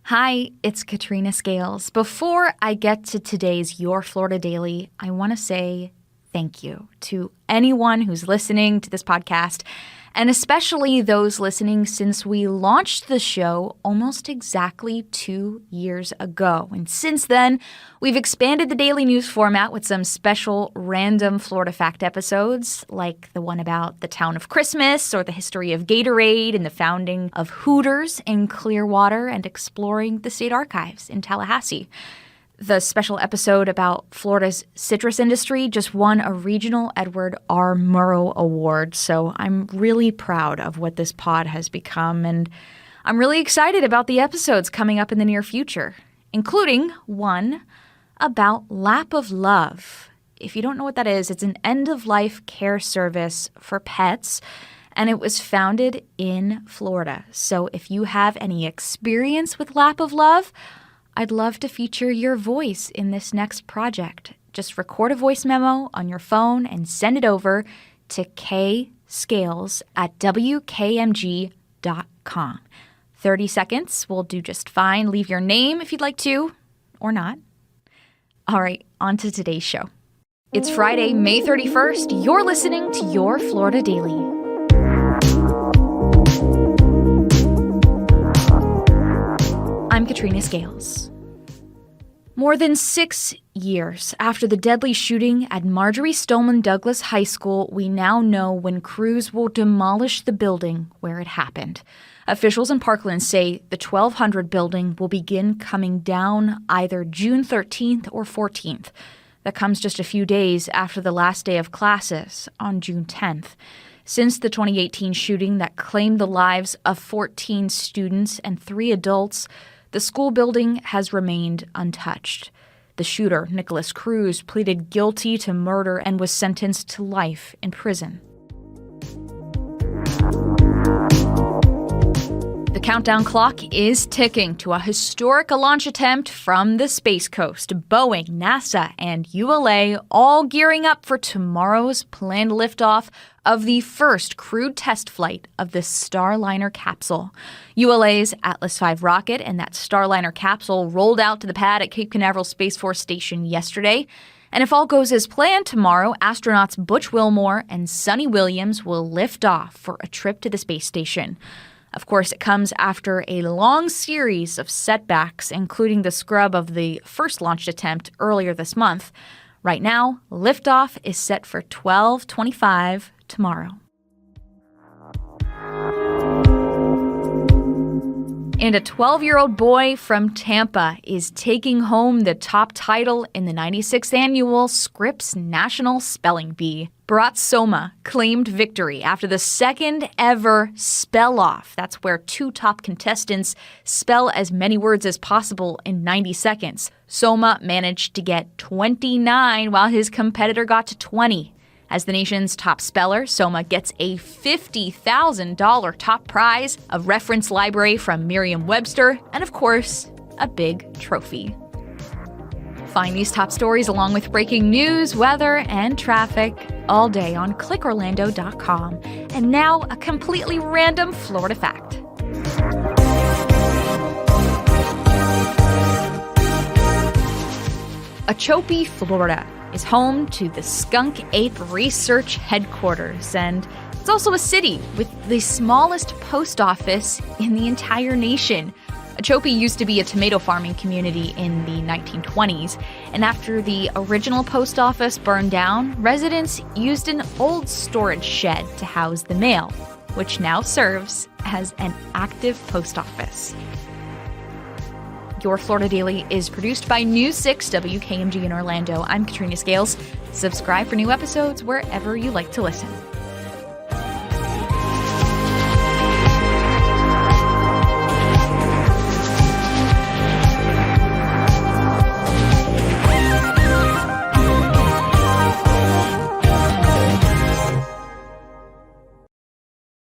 Hi, it's Katrina Scales. Before I get to today's Your Florida Daily, I want to say thank you to anyone who's listening to this podcast, and especially those listening since we launched the show almost exactly 2 years ago. And since then, we've expanded the daily news format with some special random Florida fact episodes, like the one about the town of Christmas, or the history of Gatorade and the founding of Hooters in Clearwater, and exploring the state archives in Tallahassee. The special episode about Florida's citrus industry just won a regional Edward R. Murrow Award, so I'm really proud of what this pod has become, and I'm really excited about the episodes coming up in the near future, including one about Lap of Love. If you don't know what that is, it's an end-of-life care service for pets, and it was founded in Florida. So if you have any experience with Lap of Love, I'd love to feature your voice in this next project. Just record a voice memo on your phone and send it over to kscales@wkmg.com. 30 seconds will do just fine. Leave your name if you'd like to, or not. All right, on to today's show. It's Friday, May 31st. You're listening to Your Florida Daily. I'm Katrina Scales. More than 6 years after the deadly shooting at Marjory Stoneman Douglas High School, we now know when crews will demolish the building where it happened. Officials in Parkland say the 1200 building will begin coming down either June 13th or 14th. That comes just a few days after the last day of classes on June 10th. Since the 2018 shooting that claimed the lives of 14 students and 3 adults, the school building has remained untouched. The shooter, Nicholas Cruz, pleaded guilty to murder and was sentenced to life in prison. The countdown clock is ticking to a historic launch attempt from the Space Coast. Boeing, NASA, and ULA all gearing up for tomorrow's planned liftoff of the first crewed test flight of the Starliner capsule. ULA's Atlas V rocket and that Starliner capsule rolled out to the pad at Cape Canaveral Space Force Station yesterday. And if all goes as planned tomorrow, astronauts Butch Wilmore and Sunny Williams will lift off for a trip to the space station. Of course, it comes after a long series of setbacks, including the scrub of the first launch attempt earlier this month. Right now, liftoff is set for 12:25 tomorrow. And a 12-year-old boy from Tampa is taking home the top title in the 96th annual Scripps National Spelling Bee. Bharat Soma claimed victory after the second ever spell-off. That's where 2 top contestants spell as many words as possible in 90 seconds. Soma managed to get 29 while his competitor got to 20. As the nation's top speller, Soma gets a $50,000 top prize, a reference library from Merriam-Webster, and of course, a big trophy. Find these top stories along with breaking news, weather, and traffic all day on clickorlando.com. And now, a completely random Florida fact. Ochopee, Florida is home to the skunk ape research headquarters, and it's also a city with the smallest post office in the entire nation. Ochopee used to be a tomato farming community in the 1920s, and after the original post office burned down, residents used an old storage shed to house the mail, which now serves as an active post office. Your Florida Daily is produced by News 6 WKMG in Orlando. I'm Katrina Scales. Subscribe for new episodes wherever you like to listen.